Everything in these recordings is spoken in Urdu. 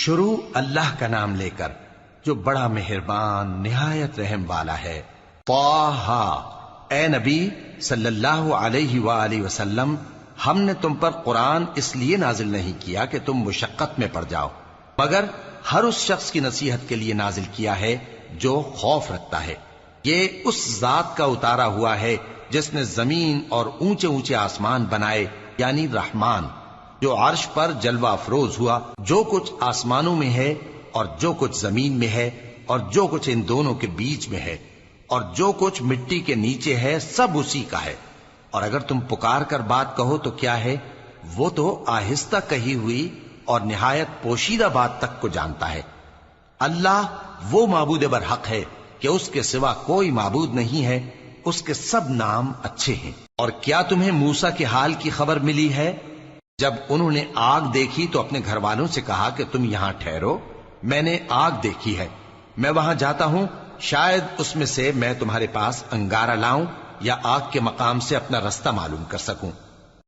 شروع اللہ کا نام لے کر جو بڑا مہربان نہایت رحم والا ہے۔ طٰہٰ، اے نبی صلی اللہ علیہ وآلہ وسلم، ہم نے تم پر قرآن اس لیے نازل نہیں کیا کہ تم مشقت میں پڑ جاؤ، مگر ہر اس شخص کی نصیحت کے لیے نازل کیا ہے جو خوف رکھتا ہے۔ یہ اس ذات کا اتارا ہوا ہے جس نے زمین اور اونچے اونچے آسمان بنائے، یعنی رحمان، جو عرش پر جلوہ افروز ہوا۔ جو کچھ آسمانوں میں ہے اور جو کچھ زمین میں ہے اور جو کچھ ان دونوں کے بیچ میں ہے اور جو کچھ مٹی کے نیچے ہے، سب اسی کا ہے۔ اور اگر تم پکار کر بات کہو تو کیا ہے، وہ تو آہستہ کہی ہوئی اور نہایت پوشیدہ بات تک کو جانتا ہے۔ اللہ وہ معبود برحق ہے کہ اس کے سوا کوئی معبود نہیں ہے، اس کے سب نام اچھے ہیں۔ اور کیا تمہیں موسیٰ کے حال کی خبر ملی ہے؟ جب انہوں نے آگ دیکھی تو اپنے گھر والوں سے کہا کہ تم یہاں ٹھہرو، میں نے آگ دیکھی ہے، میں وہاں جاتا ہوں، شاید اس میں سے میں تمہارے پاس انگارہ لاؤں یا آگ کے مقام سے اپنا رستہ معلوم کر سکوں۔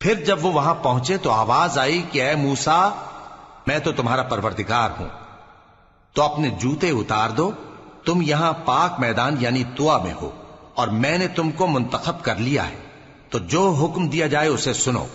پھر جب وہ وہاں پہنچے تو آواز آئی کہ اے موسیٰ، میں تو تمہارا پروردگار ہوں، تو اپنے جوتے اتار دو، تم یہاں پاک میدان یعنی طویٰ میں ہو، اور میں نے تم کو منتخب کر لیا ہے، تو جو حکم دیا جائے اسے سنو۔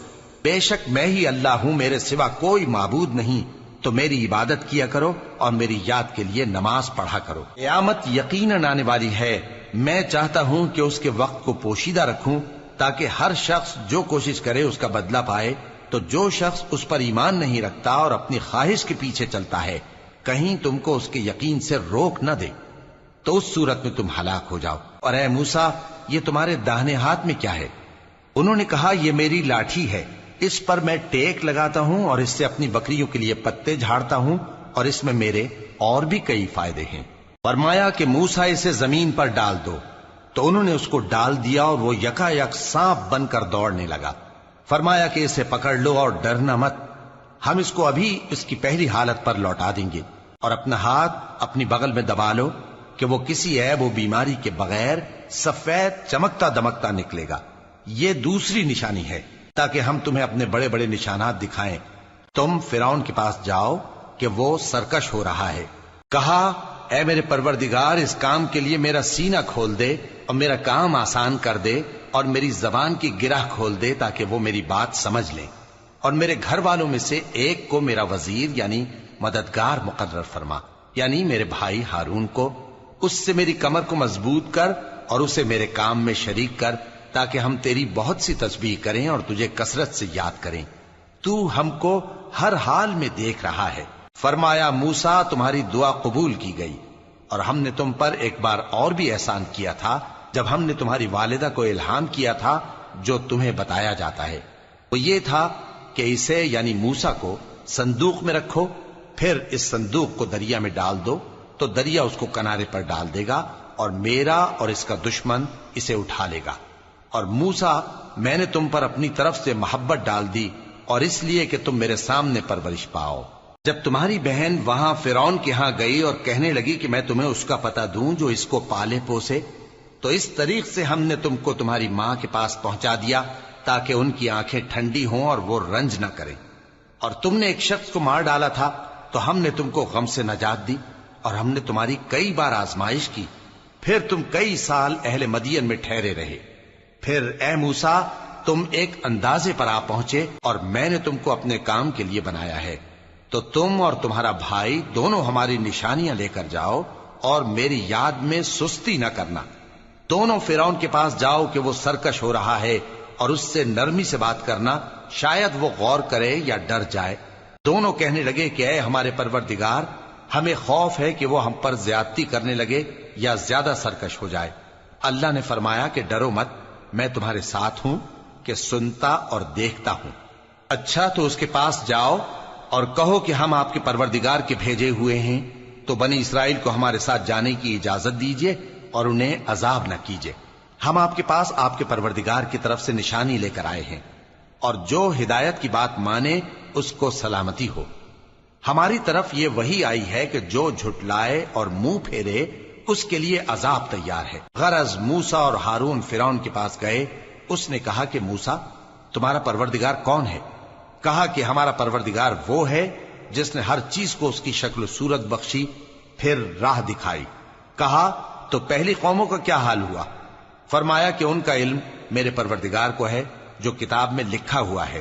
بے شک میں ہی اللہ ہوں، میرے سوا کوئی معبود نہیں، تو میری عبادت کیا کرو اور میری یاد کے لیے نماز پڑھا کرو۔ قیامت یقیناً آنے والی ہے، میں چاہتا ہوں کہ اس کے وقت کو پوشیدہ رکھوں تاکہ ہر شخص جو کوشش کرے اس کا بدلہ پائے۔ تو جو شخص اس پر ایمان نہیں رکھتا اور اپنی خواہش کے پیچھے چلتا ہے، کہیں تم کو اس کے یقین سے روک نہ دے، تو اس صورت میں تم ہلاک ہو جاؤ۔ اور اے موسیٰ، یہ تمہارے داہنے ہاتھ میں کیا ہے؟ انہوں نے کہا یہ میری لاٹھی ہے، اس پر میں ٹیک لگاتا ہوں اور اس سے اپنی بکریوں کے لیے پتے جھاڑتا ہوں، اور اس میں میرے اور بھی کئی فائدے ہیں۔ فرمایا کہ موسیٰ اسے زمین پر ڈال دو، تو انہوں نے اس کو ڈال دیا اور وہ یکا یک سانپ بن کر دوڑنے لگا۔ فرمایا کہ اسے پکڑ لو اور ڈرنا مت، ہم اس کو ابھی اس کی پہلی حالت پر لوٹا دیں گے، اور اپنا ہاتھ اپنی بغل میں دبا لو کہ وہ کسی عیب و بیماری کے بغیر سفید چمکتا دمکتا نکلے گا۔ یہ دوسری نشانی ہے تاکہ ہم تمہیں اپنے بڑے بڑے نشانات دکھائیں۔ تم فرعون کے پاس جاؤ کہ وہ سرکش ہو رہا ہے۔ کہا اے میرے پروردگار، اس کام کے لیے میرا سینہ کھول دے اور میرا کام آسان کر دے، اور میری زبان کی گرہ کھول دے تاکہ وہ میری بات سمجھ لیں، اور میرے گھر والوں میں سے ایک کو میرا وزیر یعنی مددگار مقرر فرما، یعنی میرے بھائی ہارون کو۔ اس سے میری کمر کو مضبوط کر اور اسے میرے کام میں شریک کر، تاکہ ہم تیری بہت سی تسبیح کریں اور تجھے کثرت سے یاد کریں، تو ہم کو ہر حال میں دیکھ رہا ہے۔ فرمایا موسیٰ، تمہاری دعا قبول کی گئی، اور ہم نے تم پر ایک بار اور بھی احسان کیا تھا جب ہم نے تمہاری والدہ کو الہام کیا تھا جو تمہیں بتایا جاتا ہے۔ وہ یہ تھا کہ اسے یعنی موسیٰ کو صندوق میں رکھو، پھر اس صندوق کو دریا میں ڈال دو، تو دریا اس کو کنارے پر ڈال دے گا، اور میرا اور اس کا دشمن اسے اٹھا لے گا۔ اور موسیٰ، میں نے تم پر اپنی طرف سے محبت ڈال دی، اور اس لیے کہ تم میرے سامنے پرورش پاؤ۔ جب تمہاری بہن وہاں فرعون کے ہاں گئی اور کہنے لگی کہ میں تمہیں اس کا پتہ دوں جو اس کو پالے پوسے، تو اس طریق سے ہم نے تم کو تمہاری ماں کے پاس پہنچا دیا تاکہ ان کی آنکھیں ٹھنڈی ہوں اور وہ رنج نہ کریں۔ اور تم نے ایک شخص کو مار ڈالا تھا تو ہم نے تم کو غم سے نجات دی، اور ہم نے تمہاری کئی بار آزمائش کی، پھر تم کئی سال اہل مدین میں ٹھہرے رہے۔ پھر اے موسیٰ، تم ایک اندازے پر آ پہنچے، اور میں نے تم کو اپنے کام کے لیے بنایا ہے، تو تم اور تمہارا بھائی دونوں ہماری نشانیاں لے کر جاؤ، اور میری یاد میں سستی نہ کرنا۔ دونوں فرعون کے پاس جاؤ کہ وہ سرکش ہو رہا ہے، اور اس سے نرمی سے بات کرنا، شاید وہ غور کرے یا ڈر جائے۔ دونوں کہنے لگے کہ اے ہمارے پروردگار، ہمیں خوف ہے کہ وہ ہم پر زیادتی کرنے لگے یا زیادہ سرکش ہو جائے۔ اللہ نے فرمایا کہ ڈرو مت، میں تمہارے ساتھ ہوں کہ سنتا اور دیکھتا ہوں۔ اچھا تو اس کے پاس جاؤ اور کہو کہ ہم آپ کے پروردگار کے بھیجے ہوئے ہیں، تو بنی اسرائیل کو ہمارے ساتھ جانے کی اجازت دیجیے اور انہیں عذاب نہ کیجیے۔ ہم آپ کے پاس آپ کے پروردگار کی طرف سے نشانی لے کر آئے ہیں، اور جو ہدایت کی بات مانے اس کو سلامتی ہو۔ ہماری طرف یہ وحی آئی ہے کہ جو جھٹلائے اور منہ پھیرے اس کے لیے عذاب تیار ہے۔ غرض موسیٰ اور ہارون فرعون کے پاس گئے، اس نے کہا کہ موسیٰ، تمہارا پروردگار کون ہے؟ کہا کہ ہمارا پروردگار وہ ہے جس نے ہر چیز کو اس کی شکل و صورت بخشی، پھر راہ دکھائی۔ کہا تو پہلی قوموں کا کیا حال ہوا؟ فرمایا کہ ان کا علم میرے پروردگار کو ہے جو کتاب میں لکھا ہوا ہے۔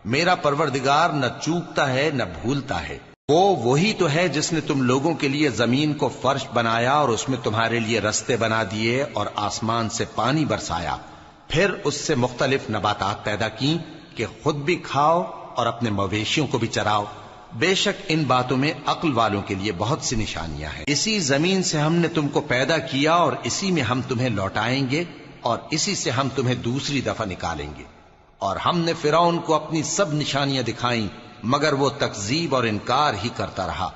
میرا پروردگار نہ چوکتا ہے نہ بھولتا ہے۔ وہ وہی تو ہے جس نے تم لوگوں کے لیے زمین کو فرش بنایا اور اس میں تمہارے لیے رستے بنا دیے اور آسمان سے پانی برسایا، پھر اس سے مختلف نباتات پیدا کی کہ خود بھی کھاؤ اور اپنے مویشیوں کو بھی چراؤ۔ بے شک ان باتوں میں عقل والوں کے لیے بہت سی نشانیاں ہیں۔ اسی زمین سے ہم نے تم کو پیدا کیا اور اسی میں ہم تمہیں لوٹائیں گے اور اسی سے ہم تمہیں دوسری دفعہ نکالیں گے۔ اور ہم نے فرعون کو اپنی سب نشانیاں دکھائیں، مگر وہ تکذیب اور انکار ہی کرتا رہا۔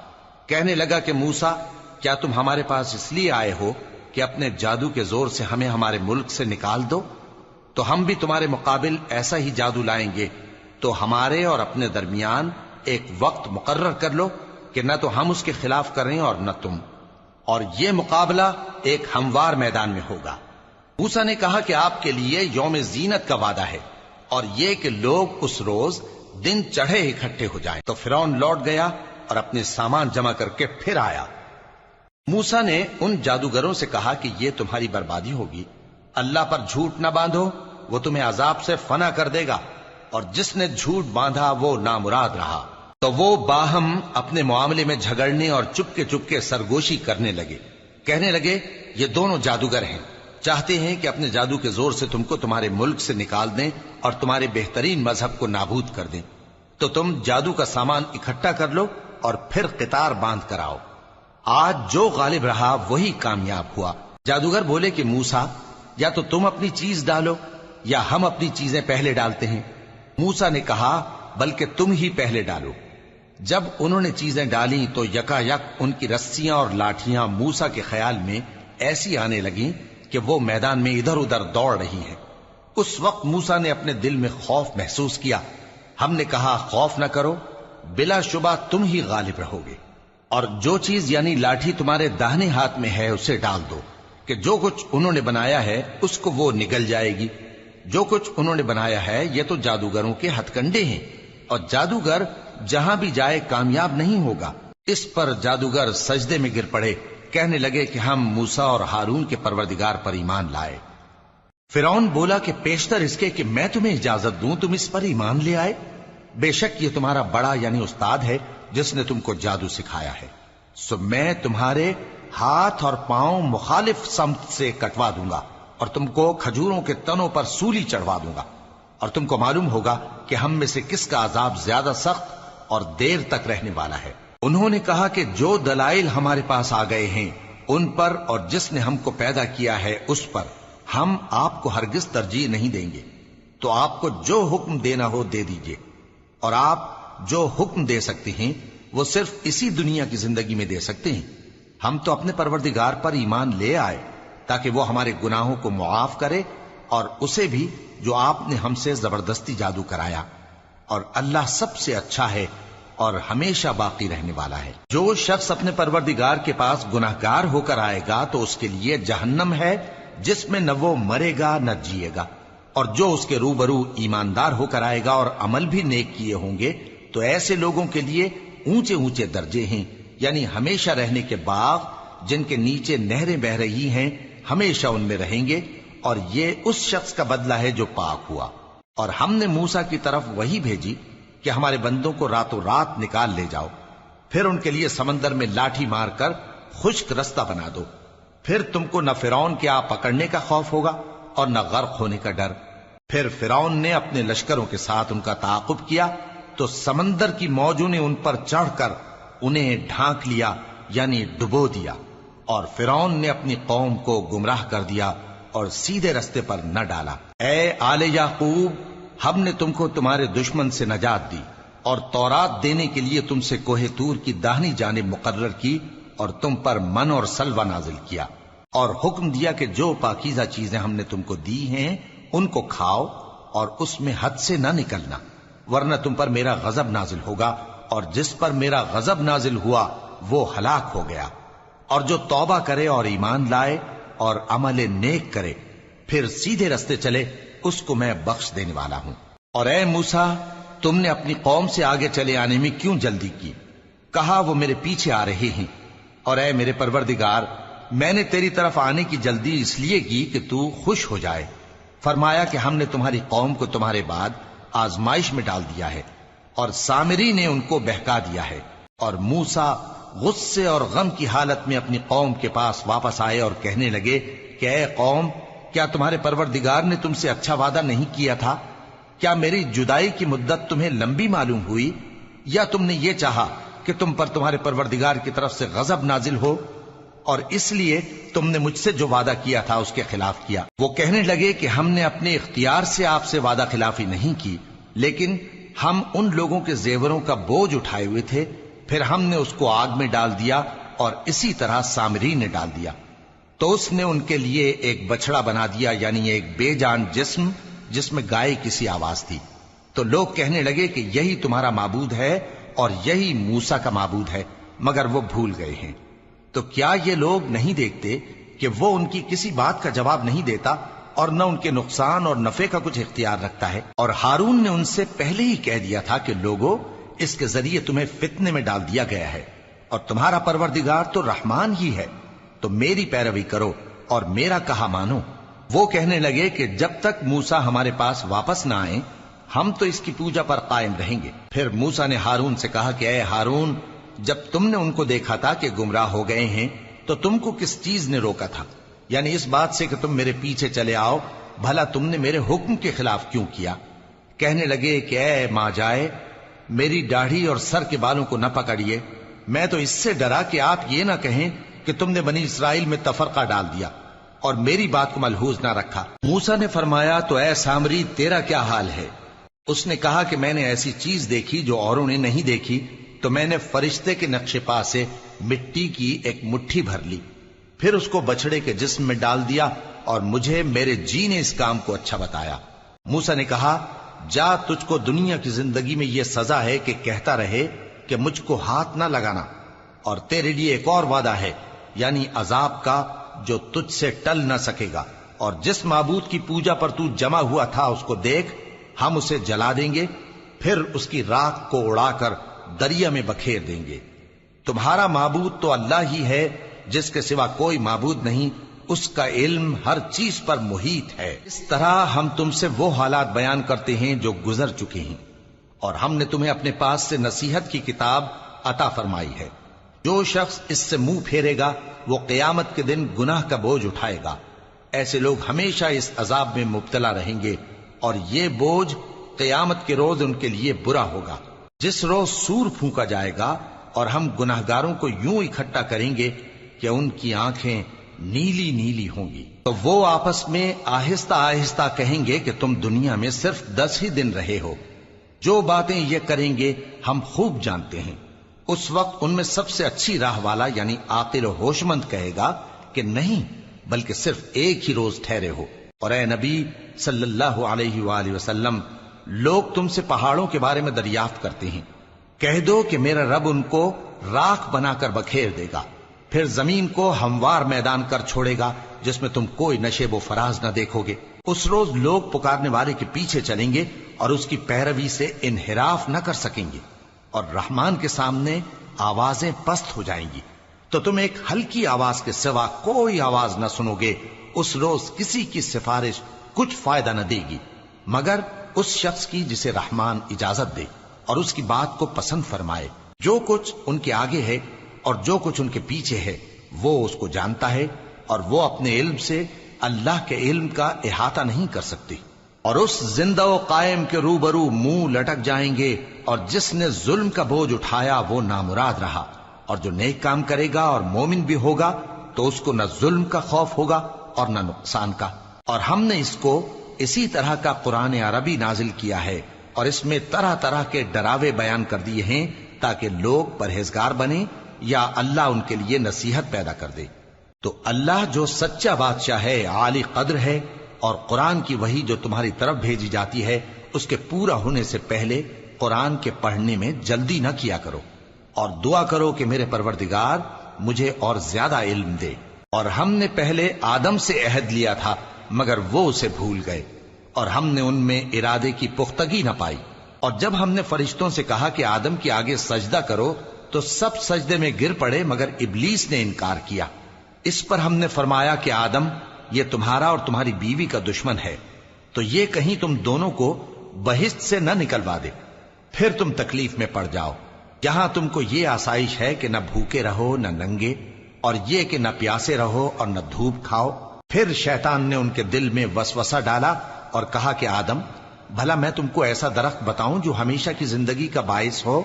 کہنے لگا کہ موسیٰ، کیا تم ہمارے پاس اس لیے آئے ہو کہ اپنے جادو کے زور سے ہمیں ہمارے ملک سے نکال دو؟ تو ہم بھی تمہارے مقابل ایسا ہی جادو لائیں گے، تو ہمارے اور اپنے درمیان ایک وقت مقرر کر لو کہ نہ تو ہم اس کے خلاف کریں اور نہ تم، اور یہ مقابلہ ایک ہموار میدان میں ہوگا۔ موسیٰ نے کہا کہ آپ کے لیے یوم زینت کا وعدہ ہے، اور یہ کہ لوگ اس روز دن چڑھے اکٹھے ہو جائیں۔ تو فرعون لوٹ گیا اور اپنے سامان جمع کر کے پھر آیا۔ موسیٰ نے ان جادوگروں سے کہا کہ یہ تمہاری بربادی ہوگی، اللہ پر جھوٹ نہ باندھو، وہ تمہیں عذاب سے فنا کر دے گا، اور جس نے جھوٹ باندھا وہ نامراد رہا۔ تو وہ باہم اپنے معاملے میں جھگڑنے اور چپکے سرگوشی کرنے لگے۔ کہنے لگے یہ دونوں جادوگر ہیں، چاہتے ہیں کہ اپنے جادو کے زور سے تم کو تمہارے ملک سے نکال دیں اور تمہارے بہترین مذہب کو نابود کر دیں۔ تو تم جادو کا سامان اکٹھا کر لو اور پھر قطار باندھ کر آؤ۔ آج جو غالب رہا وہی کامیاب ہوا۔ جادوگر بولے کہ موسیٰ، یا تو تم اپنی چیز ڈالو یا ہم اپنی چیزیں پہلے ڈالتے ہیں۔ موسیٰ نے کہا بلکہ تم ہی پہلے ڈالو۔ جب انہوں نے چیزیں ڈالیں تو یکا یک ان کی رسیاں اور لاٹھیاں موسیٰ کے خیال میں ایسی آنے لگیں کہ وہ میدان میں ادھر ادھر دوڑ رہی ہیں۔ اس وقت موسیٰ نے اپنے دل میں خوف محسوس کیا۔ ہم نے کہا خوف نہ کرو، بلا شبہ تم ہی غالب رہو گے، اور جو چیز یعنی لاٹھی تمہارے داہنے ہاتھ میں ہے اسے ڈال دو کہ جو کچھ انہوں نے بنایا ہے اس کو وہ نگل جائے گی۔ جو کچھ انہوں نے بنایا ہے یہ تو جادوگروں کے ہتھ کنڈے ہیں، اور جادوگر جہاں بھی جائے کامیاب نہیں ہوگا۔ اس پر جادوگر سجدے میں گر پڑے، کہنے لگے کہ ہم موسیٰ اور ہارون کے پروردگار پر ایمان لائے۔ فرعون بولا کہ پیشتر اس کے کہ میں تمہیں اجازت دوں تم اس پر ایمان لے آئے، بے شک یہ تمہارا بڑا یعنی استاد ہے جس نے تم کو جادو سکھایا ہے، سو میں تمہارے ہاتھ اور پاؤں مخالف سمت سے کٹوا دوں گا اور تم کو کھجوروں کے تنوں پر سولی چڑھوا دوں گا، اور تم کو معلوم ہوگا کہ ہم میں سے کس کا عذاب زیادہ سخت اور دیر تک رہنے والا ہے۔ انہوں نے کہا کہ جو دلائل ہمارے پاس آ گئے ہیں ان پر اور جس نے ہم کو پیدا کیا ہے اس پر ہم آپ کو ہرگز ترجیح نہیں دیں گے، تو آپ کو جو حکم دینا ہو دے دیجئے، اور آپ جو حکم دے سکتے ہیں وہ صرف اسی دنیا کی زندگی میں دے سکتے ہیں۔ ہم تو اپنے پروردگار پر ایمان لے آئے تاکہ وہ ہمارے گناہوں کو معاف کرے اور اسے بھی جو آپ نے ہم سے زبردستی جادو کرایا، اور اللہ سب سے اچھا ہے اور ہمیشہ باقی رہنے والا ہے۔ جو شخص اپنے پروردگار کے پاس گناہگار ہو کر آئے گا تو اس کے لیے جہنم ہے جس میں نہ وہ مرے گا نہ جیے گا، اور جو اس کے روبرو ایماندار ہو کر آئے گا اور عمل بھی نیک کیے ہوں گے تو ایسے لوگوں کے لیے اونچے اونچے درجے ہیں، یعنی ہمیشہ رہنے کے باغ جن کے نیچے نہریں بہ رہی ہیں، ہمیشہ ان میں رہیں گے، اور یہ اس شخص کا بدلہ ہے جو پاک ہوا۔ اور ہم نے موسیٰ کی طرف وحی بھیجی کہ ہمارے بندوں کو راتوں رات نکال لے جاؤ، پھر ان کے لیے سمندر میں لاٹھی مار کر خشک رستہ بنا دو، پھر تم کو نہ فرعون کے آ پکڑنے کا خوف ہوگا اور نہ غرق ہونے کا ڈر۔ پھر فرعون نے اپنے لشکروں کے ساتھ ان کا تعاقب کیا تو سمندر کی موجوں نے ان پر چڑھ کر انہیں ڈھانک لیا یعنی ڈبو دیا، اور فرعون نے اپنی قوم کو گمراہ کر دیا اور سیدھے رستے پر نہ ڈالا۔ اے آل یعقوب، ہم نے تم کو تمہارے دشمن سے نجات دی اور تورات دینے کے لیے تم سے کوہ طور کی داہنی جانب مقرر کی، اور تم پر من اور سلوہ نازل کیا، اور حکم دیا کہ جو پاکیزہ چیزیں ہم نے تم کو دی ہیں ان کو کھاؤ اور اس میں حد سے نہ نکلنا، ورنہ تم پر میرا غضب نازل ہوگا، اور جس پر میرا غضب نازل ہوا وہ ہلاک ہو گیا۔ اور جو توبہ کرے اور ایمان لائے اور عمل نیک کرے پھر سیدھے رستے چلے اس کو میں بخش دینے والا ہوں۔ اور اے موسیٰ، تم نے اپنی قوم سے آگے چلے آنے میں کیوں جلدی کی؟ کہا وہ میرے پیچھے آ رہے ہیں، اور اے میرے پروردگار میں نے تیری طرف آنے کی جلدی اس لیے کی کہ تو خوش ہو جائے۔ فرمایا کہ ہم نے تمہاری قوم کو تمہارے بعد آزمائش میں ڈال دیا ہے، اور سامری نے ان کو بہکا دیا ہے۔ اور موسیٰ غصے اور غم کی حالت میں اپنی قوم کے پاس واپس آئے اور کہنے لگے کہ اے قوم، کیا تمہارے پروردگار نے تم سے اچھا وعدہ نہیں کیا تھا؟ کیا میری جدائی کی مدت تمہیں لمبی معلوم ہوئی، یا تم نے یہ چاہا کہ تم پر تمہارے پروردگار کی طرف سے غضب نازل ہو، اور اس لیے تم نے مجھ سے جو وعدہ کیا تھا اس کے خلاف کیا؟ وہ کہنے لگے کہ ہم نے اپنے اختیار سے آپ سے وعدہ خلافی نہیں کی، لیکن ہم ان لوگوں کے زیوروں کا بوجھ اٹھائے ہوئے تھے، پھر ہم نے اس کو آگ میں ڈال دیا، اور اسی طرح سامری نے ڈال دیا۔ تو اس نے ان کے لیے ایک بچڑا بنا دیا، یعنی ایک بے جان جسم جس میں گائے کسی آواز تھی۔ تو لوگ کہنے لگے کہ یہی تمہارا معبود ہے اور یہی موسیٰ کا معبود ہے، مگر وہ بھول گئے ہیں۔ تو کیا یہ لوگ نہیں دیکھتے کہ وہ ان کی کسی بات کا جواب نہیں دیتا، اور نہ ان کے نقصان اور نفع کا کچھ اختیار رکھتا ہے؟ اور ہارون نے ان سے پہلے ہی کہہ دیا تھا کہ لوگوں، اس کے ذریعے تمہیں فتنے میں ڈال دیا گیا ہے، اور تمہارا پروردگار تو رحمان ہی ہے، تو میری پیروی کرو اور میرا کہا مانو۔ وہ کہنے لگے کہ جب تک موسیٰ ہمارے پاس واپس نہ آئیں ہم تو اس کی پوجا پر قائم رہیں گے۔ پھر موسیٰ نے ہارون سے کہا کہ اے ہارون، جب تم نے ان کو دیکھا تھا کہ گمراہ ہو گئے ہیں تو تم کو کس چیز نے روکا تھا؟ یعنی اس بات سے کہ تم میرے پیچھے چلے آؤ، بھلا تم نے میرے حکم کے خلاف کیوں کیا؟ کہنے لگے کہ اے ماں جائے، میری داڑھی اور سر کے بالوں کو نہ پکڑیے، میں تو اس سے ڈرا کہ آپ یہ نہ کہیں کہ تم نے بنی اسرائیل میں تفرقہ ڈال دیا اور میری بات کو ملحوظ نہ رکھا۔ موسیٰ نے فرمایا تو اے سامری تیرا کیا حال ہے؟ اس نے کہا کہ میں نے ایسی چیز دیکھی جو اوروں نے نہیں دیکھی، تو میں نے فرشتے کے نقش پا سے مٹی کی ایک مٹھی بھر لی، پھر اس کو بچڑے کے جسم میں ڈال دیا، اور مجھے میرے جی نے اس کام کو اچھا بتایا۔ موسیٰ نے کہا جا، تجھ کو دنیا کی زندگی میں یہ سزا ہے کہ کہتا رہے کہ مجھ کو ہاتھ نہ لگانا، اور تیرے لیے ایک اور وعدہ ہے، یعنی عذاب کا جو تجھ سے ٹل نہ سکے گا، اور جس معبود کی پوجا پر تو جمع ہوا تھا اس کو دیکھ، ہم اسے جلا دیں گے، پھر اس کی راکھ کو اڑا کر دریا میں بکھیر دیں گے۔ تمہارا معبود تو اللہ ہی ہے، جس کے سوا کوئی معبود نہیں، اس کا علم ہر چیز پر محیط ہے۔ اس طرح ہم تم سے وہ حالات بیان کرتے ہیں جو گزر چکے ہیں، اور ہم نے تمہیں اپنے پاس سے نصیحت کی کتاب عطا فرمائی ہے۔ جو شخص اس سے منہ پھیرے گا وہ قیامت کے دن گناہ کا بوجھ اٹھائے گا۔ ایسے لوگ ہمیشہ اس عذاب میں مبتلا رہیں گے، اور یہ بوجھ قیامت کے روز ان کے لیے برا ہوگا، جس روز سور پھونکا جائے گا، اور ہم گناہگاروں کو یوں اکٹھا کریں گے کہ ان کی آنکھیں نیلی نیلی ہوں گی۔ تو وہ آپس میں آہستہ آہستہ کہیں گے کہ تم دنیا میں صرف 10 ہی دن رہے ہو، جو باتیں یہ کریں گے ہم خوب جانتے ہیں۔ اس وقت ان میں سب سے اچھی راہ والا یعنی عاقل و ہوش مند کہے گا کہ نہیں، بلکہ صرف ایک ہی روز ٹھہرے ہو۔ اور اے نبی صلی اللہ علیہ وآلہ وسلم، لوگ تم سے پہاڑوں کے بارے میں دریافت کرتے ہیں، کہہ دو کہ میرا رب ان کو راکھ بنا کر بکھیر دے گا، پھر زمین کو ہموار میدان کر چھوڑے گا جس میں تم کوئی نشیب و فراز نہ دیکھو گے۔ اس روز لوگ پکارنے والے کے پیچھے چلیں گے اور اس کی پیروی سے انحراف نہ کر سکیں گے، اور رحمان کے سامنے آوازیں پست ہو جائیں گی، تو تم ایک ہلکی آواز کے سوا کوئی آواز نہ سنو گے۔ اس روز کسی کی سفارش کچھ فائدہ نہ دے گی مگر اس شخص کی جسے رحمان اجازت دے اور اس کی بات کو پسند فرمائے۔ جو کچھ ان کے آگے ہے اور جو کچھ ان کے پیچھے ہے وہ اس کو جانتا ہے، اور وہ اپنے علم سے اللہ کے علم کا احاطہ نہیں کر سکتی۔ اور اس زندہ و قائم کے روبرو منہ لٹک جائیں گے، اور جس نے ظلم کا بوجھ اٹھایا وہ نامراد رہا، اور جو نیک کام کرے گا اور مومن بھی ہوگا تو اس کو نہ ظلم کا خوف ہوگا اور نہ نقصان کا۔ اور ہم نے اس کو اسی طرح کا قرآن عربی نازل کیا ہے، اور اس میں طرح طرح کے ڈراوے بیان کر دیے ہیں تاکہ لوگ پرہیزگار بنیں یا اللہ ان کے لیے نصیحت پیدا کر دے۔ تو اللہ جو سچا بادشاہ ہے، عالی قدر ہے، اور قرآن کی وحی جو تمہاری طرف بھیجی جاتی ہے اس کے پورا ہونے سے پہلے قرآن کے پڑھنے میں جلدی نہ کیا کرو، اور دعا کرو کہ میرے پروردگار مجھے اور زیادہ علم دے۔ اور ہم نے پہلے آدم سے عہد لیا تھا مگر وہ اسے بھول گئے، اور ہم نے ان میں ارادے کی پختگی نہ پائی۔ اور جب ہم نے فرشتوں سے کہا کہ آدم کے آگے سجدہ کرو تو سب سجدے میں گر پڑے مگر ابلیس نے انکار کیا۔ اس پر ہم نے فرمایا کہ آدم، یہ تمہارا اور تمہاری بیوی کا دشمن ہے، تو یہ کہیں تم دونوں کو بہشت سے نہ نکلوا دے، پھر تم تکلیف میں پڑ جاؤ۔ یہاں تم کو یہ آسائش ہے کہ نہ بھوکے رہو نہ ننگے، اور یہ کہ نہ پیاسے رہو اور نہ دھوپ کھاؤ۔ پھر شیطان نے ان کے دل میں وسوسہ ڈالا اور کہا کہ آدم، بھلا میں تم کو ایسا درخت بتاؤں جو ہمیشہ کی زندگی کا باعث ہو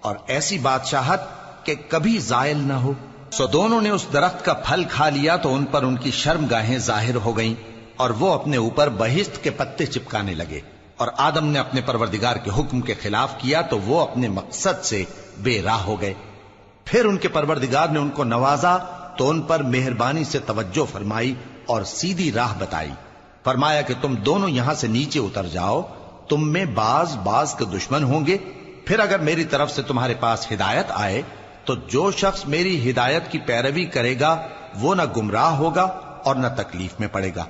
اور ایسی بادشاہت کہ کبھی زائل نہ ہو؟ سو دونوں نے اس درخت کا پھل کھا لیا تو ان پر ان کی شرم گاہیں ظاہر ہو گئیں، اور وہ اپنے اوپر بہشت کے پتے چپکانے لگے۔ اور آدم نے اپنے پروردگار کے حکم کے خلاف کیا تو وہ اپنے مقصد سے بے راہ ہو گئے۔ پھر ان کے پروردگار نے ان کو نوازا تو ان پر مہربانی سے توجہ فرمائی اور سیدھی راہ بتائی۔ فرمایا کہ تم دونوں یہاں سے نیچے اتر جاؤ، تم میں بعض کے دشمن ہوں گے، پھر اگر میری طرف سے تمہارے پاس ہدایت آئے تو جو شخص میری ہدایت کی پیروی کرے گا وہ نہ گمراہ ہوگا اور نہ تکلیف میں پڑے گا،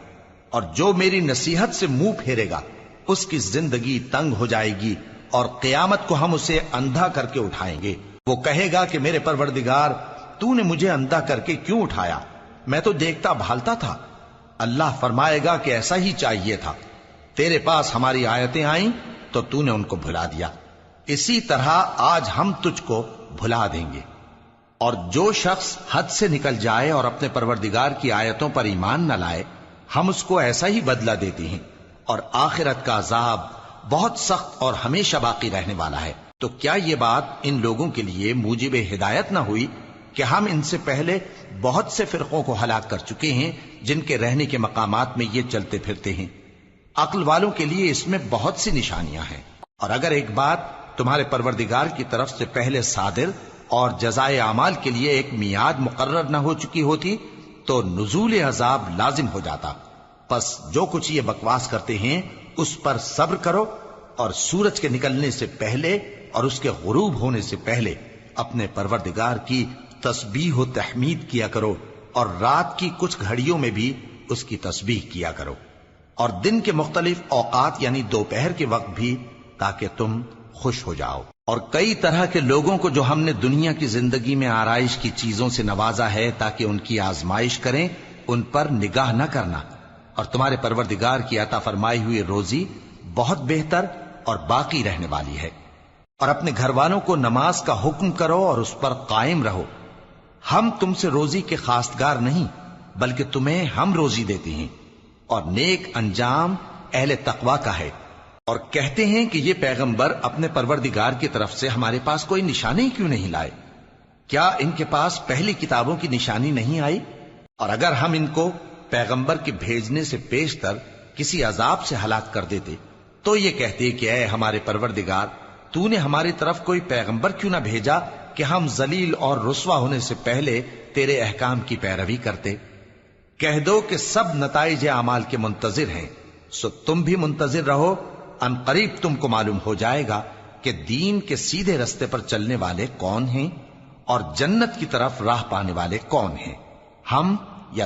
اور جو میری نصیحت سے منہ پھیرے گا اس کی زندگی تنگ ہو جائے گی، اور قیامت کو ہم اسے اندھا کر کے اٹھائیں گے۔ وہ کہے گا کہ میرے پروردگار، تو نے مجھے اندھا کر کے کیوں اٹھایا؟ میں تو دیکھتا بھالتا تھا۔ اللہ فرمائے گا کہ ایسا ہی چاہیے تھا، تیرے پاس ہماری آیتیں آئیں تو تو نے ان کو بھلا دیا، اسی طرح آج ہم تجھ کو بھلا دیں گے۔ اور جو شخص حد سے نکل جائے اور اپنے پروردگار کی آیتوں پر ایمان نہ لائے، ہم اس کو ایسا ہی بدلہ دیتے ہیں، اور آخرت کا عذاب بہت سخت اور ہمیشہ باقی رہنے والا ہے۔ تو کیا یہ بات ان لوگوں کے لیے موجب ہدایت نہ ہوئی کہ ہم ان سے پہلے بہت سے فرقوں کو ہلاک کر چکے ہیں جن کے رہنے کے مقامات میں یہ چلتے پھرتے ہیں؟ عقل والوں کے لیے اس میں بہت سی نشانیاں ہیں۔ اور اگر ایک بات تمہارے پروردگار کی طرف سے پہلے صادر اور جزائے اعمال کے لیے ایک میعاد مقرر نہ ہو چکی ہوتی تو نزول عذاب لازم ہو جاتا۔ پس جو کچھ یہ بکواس کرتے ہیں اس پر صبر کرو، اور سورج کے نکلنے سے پہلے اور اس کے غروب ہونے سے پہلے اپنے پروردگار کی تسبیح و تحمید کیا کرو، اور رات کی کچھ گھڑیوں میں بھی اس کی تسبیح کیا کرو، اور دن کے مختلف اوقات یعنی دوپہر کے وقت بھی، تاکہ تم خوش ہو جاؤ۔ اور کئی طرح کے لوگوں کو جو ہم نے دنیا کی زندگی میں آرائش کی چیزوں سے نوازا ہے تاکہ ان کی آزمائش کریں، ان پر نگاہ نہ کرنا، اور تمہارے پروردگار کی عطا فرمائی ہوئی روزی بہت بہتر اور باقی رہنے والی ہے۔ اور اپنے گھر والوں کو نماز کا حکم کرو اور اس پر قائم رہو۔ ہم تم سے روزی کے خواستگار نہیں، بلکہ تمہیں ہم روزی دیتے ہیں، اور نیک انجام اہل تقوی کا ہے۔ اور کہتے ہیں کہ یہ پیغمبر اپنے پروردگار کی طرف سے ہمارے پاس کوئی نشانی کیوں نہیں لائے؟ کیا ان کے پاس پہلی کتابوں کی نشانی نہیں آئی؟ اور اگر ہم ان کو پیغمبر کے بھیجنے سے پیشتر کسی عذاب سے ہلاک کر دیتے تو یہ کہتے کہ اے ہمارے پروردگار، تو نے ہماری طرف کوئی پیغمبر کیوں نہ بھیجا کہ ہم ذلیل اور رسوا ہونے سے پہلے تیرے احکام کی پیروی کرتے۔ کہہ دو کہ سب نتائج اعمال کے منتظر ہیں، سو تم بھی منتظر رہو، ان قریب تم کو معلوم ہو جائے گا کہ دین کے سیدھے رستے پر چلنے والے کون ہیں اور جنت کی طرف راہ پانے والے کون ہیں۔ ہم یا